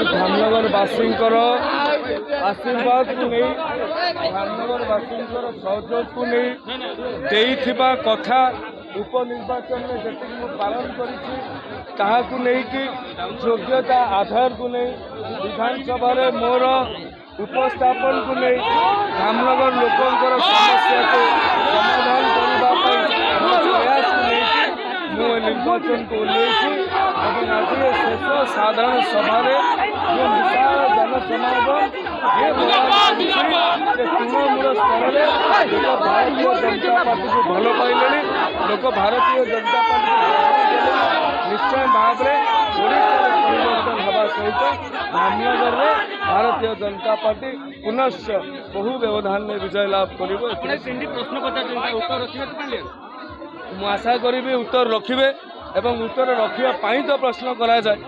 धामनगरवासी आशीर्वाद को नहीं धामनगरवासी सहयोग को नहीं कथा उपनिर्वाचन में जी पालन कर योग्यता आधार को नहीं विधानसभा मोर उपस्थापन को नहीं धामनगर लोकंर समस्या को समाधान करने प्रयास को लेकिन मु निर्वाचन को आज शेष साधारण सभा जो विशाल जनसमागम ये तृणमूल स्तर में लोक भारतीय जनता पार्टी को भल पाइले लोक भारतीय जनता पार्टी निश्चय भाव में परिवर्तन हवा सहित धामनगर में भारतीय जनता पार्टी पुनश्च बहु व्यवधान में विजय लाभ कर प्रश्न उत्तर रखिए मु आशा करी उत्तर रखिए एवं उत्तर रखा तो प्रश्न करा जाए।